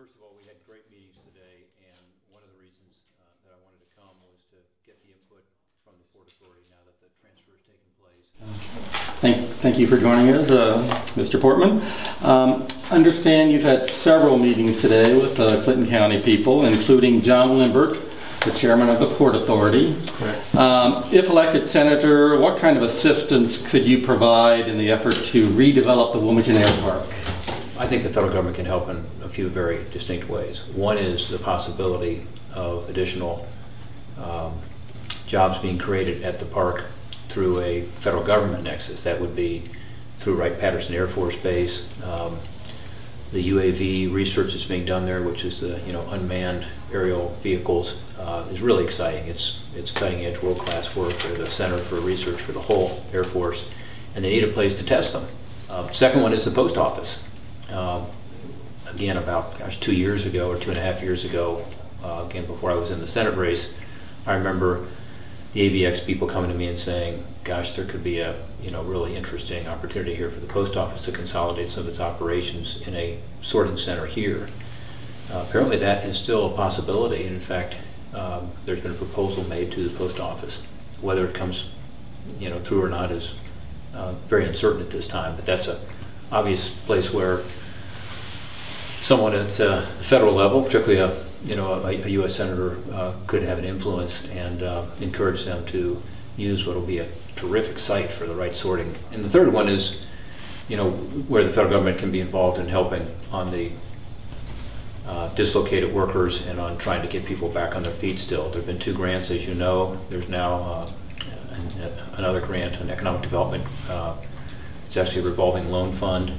First of all, we had great meetings today, and one of the reasons that I wanted to come was to get the input from the Port Authority now that the transfer has taken place. Thank you for joining us, Mr. Portman. Understand you've had several meetings today with Clinton County people, including John Limbert, the chairman of the Port Authority. Correct. If elected senator, what kind of assistance could you provide in the effort to redevelop the Wilmington Air Park? I think the federal government can help in a few very distinct ways. One is the possibility of additional jobs being created at the park through a federal government nexus. That would be through Wright-Patterson Air Force Base, the UAV research that's being done there, which is the unmanned aerial vehicles, is really exciting. It's cutting-edge, world-class work. They're the center for research for the whole Air Force, and they need a place to test them. Second one is the post office. Again, about 2 years ago or 2.5 years ago, again before I was in the Senate race, I remember the ABX people coming to me and saying, gosh, there could be a really interesting opportunity here for the post office to consolidate some of its operations in a sorting center here. Apparently that is still a possibility, and in fact there's been a proposal made to the post office. Whether it comes through or not is very uncertain at this time, but that's an obvious place where someone at the federal level, particularly a U.S. senator, could have an influence and encourage them to use what will be a terrific site for the right sorting. And the third one is, where the federal government can be involved in helping on the dislocated workers and on trying to get people back on their feet still. There have been 2 grants, as you know. There's now another grant, an economic development. It's actually a revolving loan fund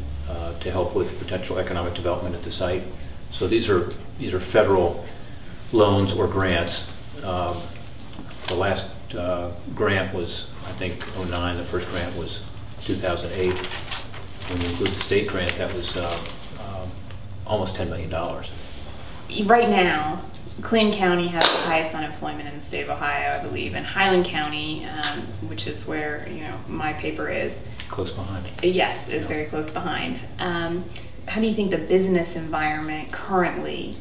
to help with potential economic development at the site. So these are federal loans or grants. The last grant was, I think, 2009. The first grant was 2008. When you include the state grant, that was almost $10 million. Right now, Clinton County has the highest unemployment in the state of Ohio, I believe, and Highland County, which is where my paper is. Close behind. Yes, is very close behind. How do you think the business environment currently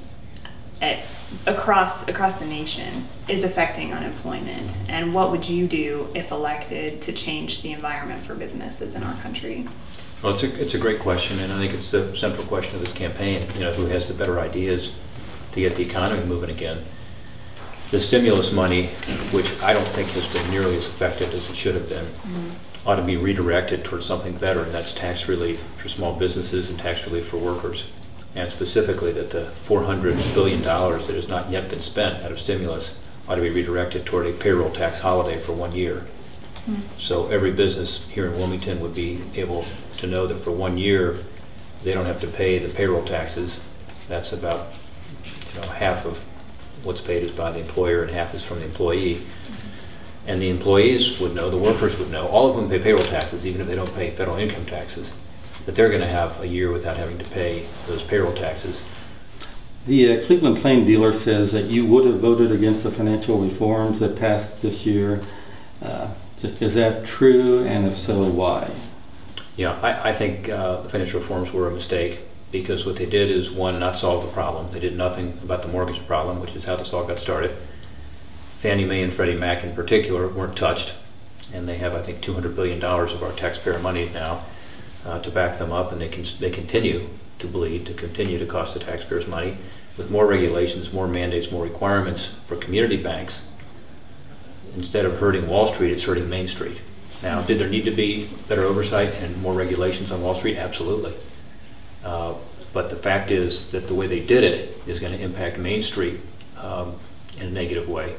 across the nation is affecting unemployment, and what would you do if elected to change the environment for businesses in our country? Well, it's a great question, and I think it's the central question of this campaign. Who has the better ideas to get the economy moving again? The stimulus money, which I don't think has been nearly as effective as it should have been, ought to be redirected towards something better, and that's tax relief for small businesses and tax relief for workers. And specifically that the $400 billion that has not yet been spent out of stimulus ought to be redirected toward a payroll tax holiday for 1 year. So every business here in Wilmington would be able to know that for 1 year they don't have to pay the payroll taxes. That's about half of what's paid is by the employer and half is from the employee. And the employees would know, the workers would know, all of them pay payroll taxes, even if they don't pay federal income taxes, that they're going to have a year without having to pay those payroll taxes. The Cleveland Plain Dealer says that you would have voted against the financial reforms that passed this year. Is that true, and if so, why? Yeah, I think the financial reforms were a mistake, because what they did is, one, not solve the problem. They did nothing about the mortgage problem, which is how this all got started. Fannie Mae and Freddie Mac in particular weren't touched, and they have, I think, $200 billion of our taxpayer money now to back them up, and they continue to bleed, to continue to cost the taxpayers money with more regulations, more mandates, more requirements for community banks. Instead of hurting Wall Street, it's hurting Main Street. Now, did there need to be better oversight and more regulations on Wall Street? Absolutely. But the fact is that the way they did it is going to impact Main Street in a negative way.